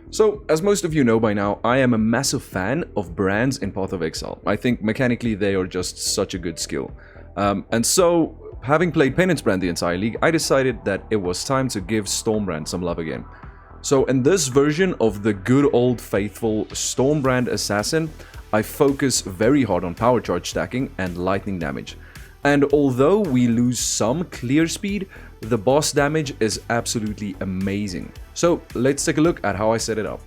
So, as most of you know by now, I am a massive fan of brands in Path of Exile. I think mechanically they are just such a good skill. And so, having played Penance Brand the entire league, I decided that it was time to give Stormbrand some love again. So in this version of the good old faithful Stormbrand Assassin, I focus very hard on power charge stacking and lightning damage. And although we lose some clear speed, the boss damage is absolutely amazing. So let's take a look at how I set it up.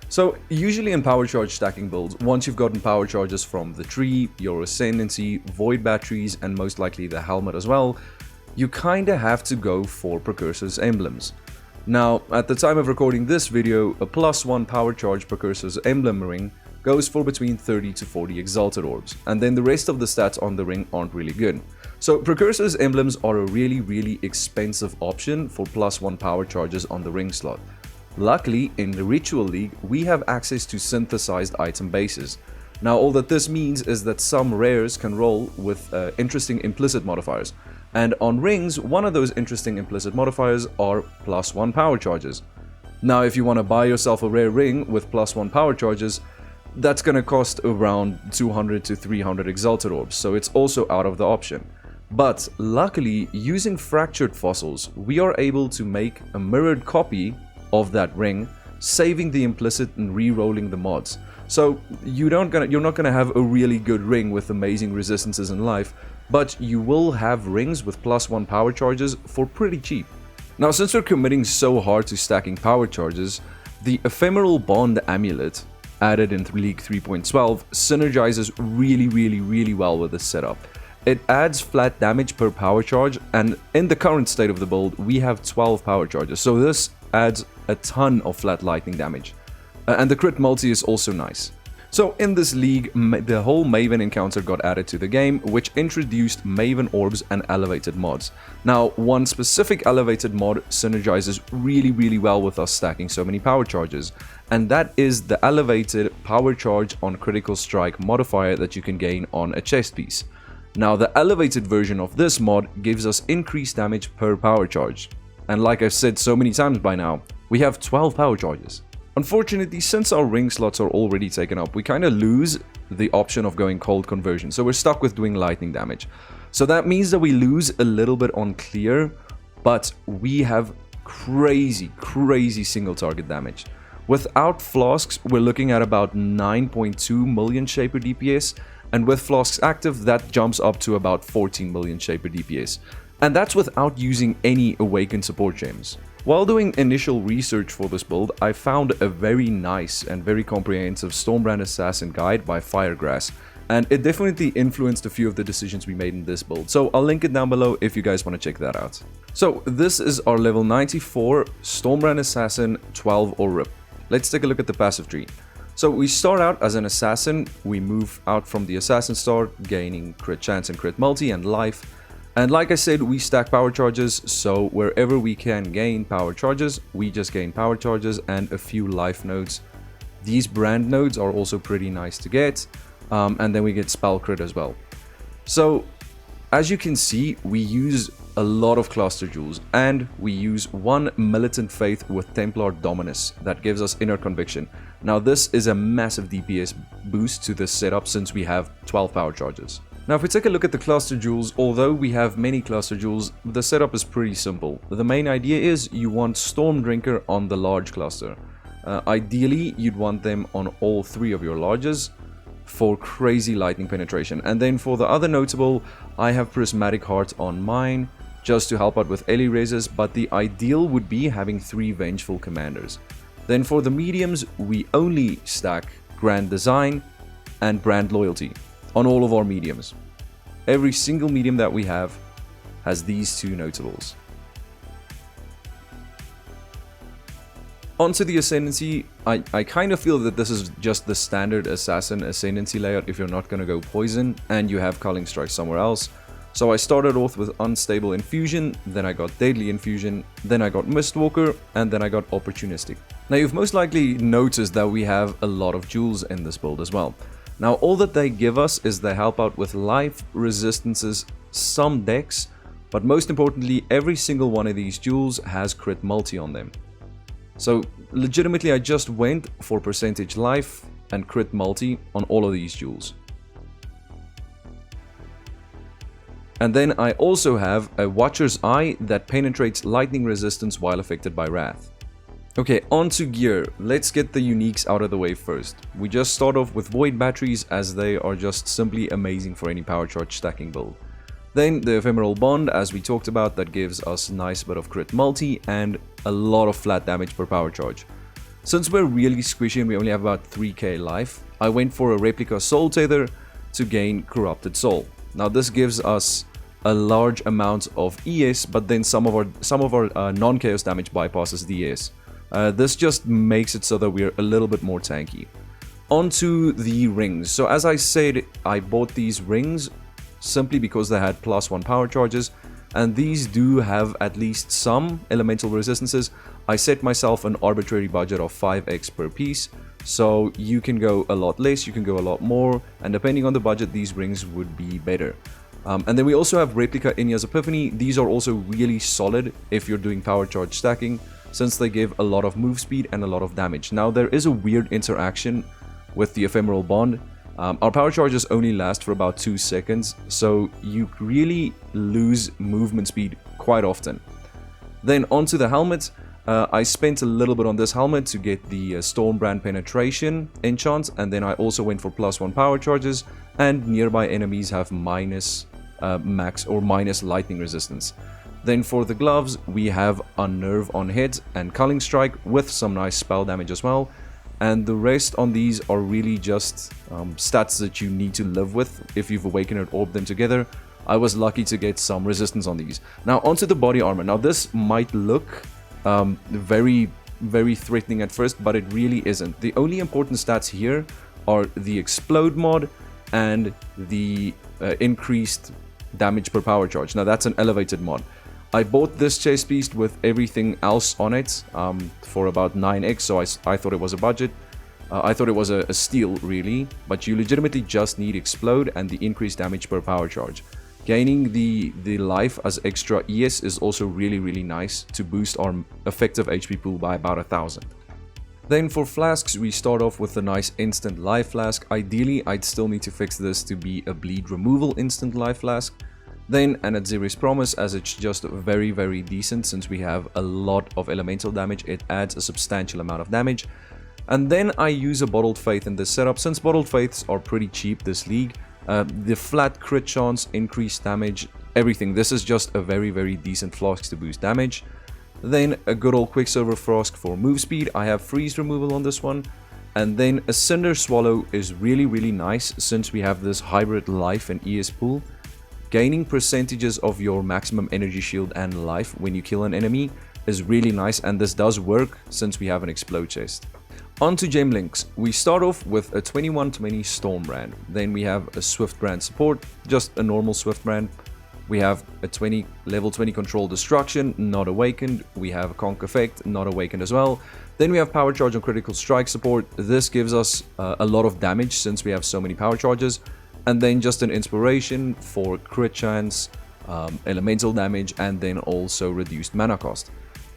So usually in power charge stacking builds, once you've gotten power charges from the tree, your ascendancy, void batteries, and most likely the helmet as well, you kinda have to go for Precursor's emblems. Now, at the time of recording this video, a +1 power charge Precursor's emblem ring goes for between 30 to 40 exalted orbs, and then the rest of the stats on the ring aren't really good. So Precursor's emblems are a really expensive option for +1 power charges on the ring slot. Luckily, in the Ritual League, we have access to synthesized item bases. Now, all that this means is that some rares can roll with interesting implicit modifiers. And on rings, one of those interesting implicit modifiers are +1 power charges. Now, if you want to buy yourself a rare ring with +1 power charges, that's going to cost around 200 to 300 exalted orbs, so it's also out of the option. But luckily, using fractured fossils, we are able to make a mirrored copy of that ring, saving the implicit and re-rolling the mods. So you're not gonna have a really good ring with amazing resistances in life, but you will have rings with +1 power charges for pretty cheap. Now, since we're committing so hard to stacking power charges, the Ephemeral Bond Amulet, added in League 3.12, synergizes really well with this setup. It adds flat damage per power charge, and in the current state of the build, we have 12 power charges, so this adds a ton of flat lightning damage. And the crit multi is also nice. So in this league, the whole Maven encounter got added to the game, which introduced Maven orbs and elevated mods. Now, one specific elevated mod synergizes really well with us stacking so many power charges, and that is the elevated power charge on critical strike modifier that you can gain on a chest piece. Now, the elevated version of this mod gives us increased damage per power charge. And like I've said so many times by now, we have 12 power charges. Unfortunately, since our ring slots are already taken up, we kind of lose the option of going cold conversion, so we're stuck with doing lightning damage. So that means that we lose a little bit on clear, but we have crazy single target damage. Without Flasks, we're looking at about 9.2 million Shaper DPS, and with Flasks active, that jumps up to about 14 million Shaper DPS. And that's without using any Awakened support gems. While doing initial research for this build, I found a very nice and very comprehensive Stormbrand Assassin guide by Firegrass, and it definitely influenced a few of the decisions we made in this build, so I'll link it down below if you guys want to check that out. So this is our level 94 Stormbrand Assassin 12 or RIP. Let's take a look at the passive tree. So we start out as an assassin, we move out from the assassin start, gaining crit chance and crit multi and life. And like I said, we stack power charges, so wherever we can gain power charges, we just gain power charges and a few life nodes. These brand nodes are also pretty nice to get, and then we get spell crit as well. So as you can see, we use a lot of cluster jewels, and we use one militant faith with Templar Dominus that gives us inner conviction. Now this is a massive DPS boost to this setup since we have 12 power charges. Now if we take a look at the cluster jewels, although we have many cluster jewels, the setup is pretty simple. The main idea is you want Storm Drinker on the large cluster. Ideally, you'd want them on all 3 of your larges for crazy lightning penetration. And then for the other notable, I have Prismatic Heart on mine, just to help out with Ellie raises, but the ideal would be having 3 Vengeful Commanders. Then for the mediums, we only stack Grand Design and Brand Loyalty on all of our mediums. Every single medium that we have has these 2 notables. Onto the Ascendancy, I kind of feel that this is just the standard Assassin Ascendancy layout if you're not going to go Poison and you have Culling Strike somewhere else. So I started off with Unstable Infusion, then I got Deadly Infusion, then I got Mistwalker, and then I got Opportunistic. Now you've most likely noticed that we have a lot of jewels in this build as well. Now all that they give us is they help out with life, resistances, some dex, But most importantly, every single one of these jewels has crit multi on them. So legitimately I just went for percentage life and crit multi on all of these jewels. And then I also have a Watcher's Eye that penetrates lightning resistance while affected by Wrath. Okay, on to gear. Let's get the uniques out of the way first. We just start off with Void Batteries, as they are just simply amazing for any power charge stacking build. Then the Ephemeral Bond, as we talked about, that gives us a nice bit of crit multi and a lot of flat damage per power charge. Since we're really squishy and we only have about 3k life, I went for a Replica Soul Tether to gain Corrupted Soul. Now this gives us a large amount of ES, but then some of our non-chaos damage bypasses the ES. This just makes it so that we're a little bit more tanky. Onto the rings. So as I said, I bought these rings simply because they had +1 power charges, and these do have at least some elemental resistances. I set myself an arbitrary budget of 5x per piece, so you can go a lot less, you can go a lot more, and depending on the budget, these rings would be better. And then we also have Replica Inya's Epiphany. These are also really solid if you're doing power charge stacking, since they give a lot of move speed and a lot of damage. Now there is a weird interaction with the Ephemeral Bond. Our power charges only last for about 2 seconds, so you really lose movement speed quite often. Then onto the helmet. I spent a little bit on this helmet to get the Stormbrand Penetration enchant, and then I also went for +1 power charges, and nearby enemies have max or minus lightning resistance. Then for the gloves, we have Unnerve on Hit and Culling Strike with some nice spell damage as well. And the rest on these are really just stats that you need to live with if you've awakened or orbed them together. I was lucky to get some resistance on these. Now onto the body armor. Now this might look very threatening at first, but it really isn't. The only important stats here are the Explode mod and the increased damage per power charge. Now that's an elevated mod. I bought this chest piece with everything else on it for about 9x, so I thought it was a budget. I thought it was a steal, really, but you legitimately just need Explode and the increased damage per power charge. Gaining the life as extra ES is also really nice to boost our effective HP pool by about 1000. Then for flasks, we start off with a nice instant life flask. Ideally, I'd still need to fix this to be a bleed removal instant life flask. Then an Adziri's Promise, as it's just very decent since we have a lot of elemental damage. It adds a substantial amount of damage. And then I use a Bottled Faith in this setup. Since Bottled Faiths are pretty cheap this league, the flat crit chance, increased damage, everything. This is just a very decent flask to boost damage. Then a good old Quicksilver Flask for move speed. I have freeze removal on this one. And then a Cinder Swallow is really nice since we have this hybrid life and ES pool. Gaining percentages of your maximum energy shield and life when you kill an enemy is really nice, and this does work since we have an Explode chest. On to gem links. We start off with a 2120 Stormbrand. Then we have a Swiftbrand support, just a normal Swiftbrand. We have a level 20 Control Destruction, not awakened. We have a Conk Effect, not awakened as well. Then we have Power Charge on Critical Strike support. This gives us a lot of damage since we have so many power charges. And then just an Inspiration for crit chance, elemental damage, and then also reduced mana cost.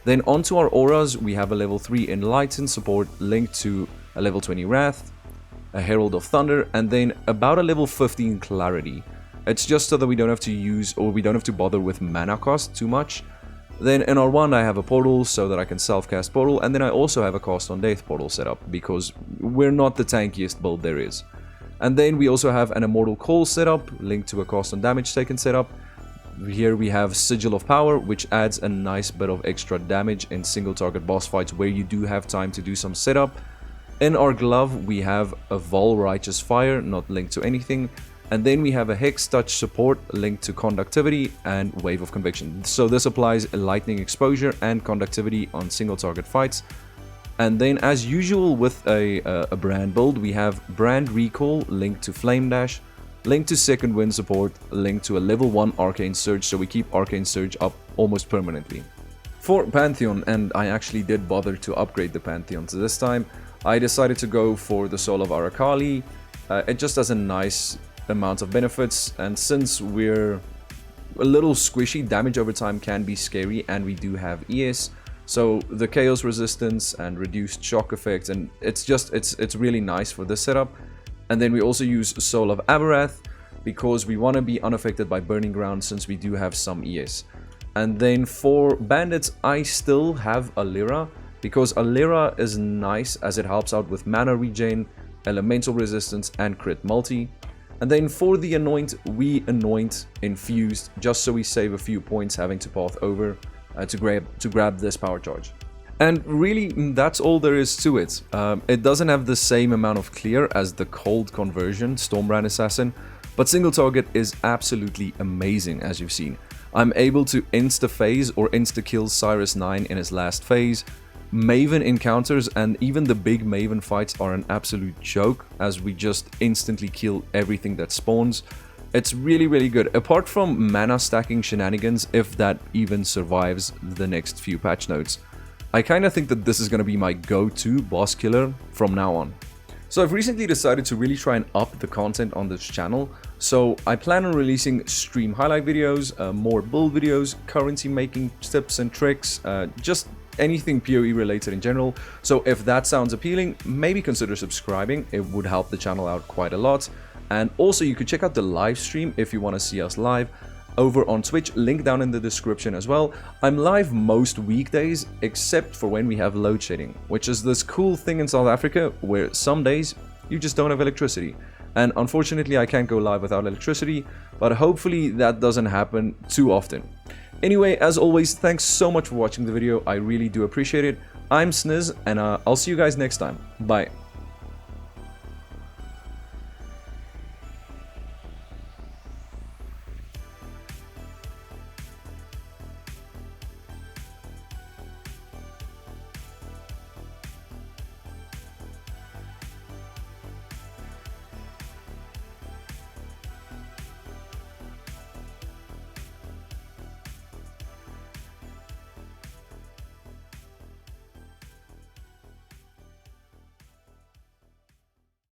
Then onto our auras, we have a level 3 Enlighten support linked to a level 20 Wrath, a Herald of Thunder, and then about a level 15 Clarity. It's just so that we don't have to use, or we don't have to bother with mana cost too much. Then in R1 I have a portal so that I can self-cast portal, and then I also have a Cast on Death portal set up because we're not the tankiest build there is. And then we also have an Immortal Call setup linked to a Cost on Damage taken setup. Here we have Sigil of Power, which adds a nice bit of extra damage in single target boss fights where you do have time to do some setup. In our glove we have a Vol Righteous Fire, not linked to anything. And then we have a Hex Touch support linked to Conductivity and Wave of Conviction. So this applies Lightning Exposure and Conductivity on single target fights. And then as usual with a brand build, we have Brand Recall linked to Flame Dash, linked to Second Wind support, linked to a level 1 Arcane Surge, so we keep Arcane Surge up almost permanently. For Pantheon, and I actually did bother to upgrade the Pantheon to this time, I decided to go for the Soul of Arakali. It just has a nice amount of benefits, and since we're a little squishy. Damage over time can be scary, and we do have ES. So the chaos resistance and reduced shock effects, and it's really nice for this setup. And then we also use Soul of Aberrath because we want to be unaffected by Burning Ground since we do have some ES. And then for bandits, I still have Alira because Alira is nice as it helps out with mana regen, elemental resistance, and crit multi. And then for the anoint, we anoint infused just so we save a few points having to path over to grab this power charge. And really, that's all there is to it. It doesn't have the same amount of clear as the cold conversion Stormbrand Assassin, but single target is absolutely amazing as you've seen. I'm able to insta-phase or insta-kill Cyrus 9 in his last phase. Maven encounters and even the big Maven fights are an absolute joke as we just instantly kill everything that spawns. It's really good, apart from mana stacking shenanigans, if that even survives the next few patch notes. I kinda think that this is gonna be my go-to boss killer from now on. So I've recently decided to really try and up the content on this channel. So I plan on releasing stream highlight videos, more build videos, currency making tips and tricks, just anything PoE related in general. So if that sounds appealing, maybe consider subscribing. It would help the channel out quite a lot. And also you could check out the live stream if you want to see us live over on Twitch, link down in the description as well. I'm live most weekdays except for when we have load shedding, which is this cool thing in South Africa where some days you just don't have electricity. And unfortunately I can't go live without electricity, but hopefully that doesn't happen too often. Anyway, as always, thanks so much for watching the video. I really do appreciate it. I'm Sniz, and I'll see you guys next time. Bye.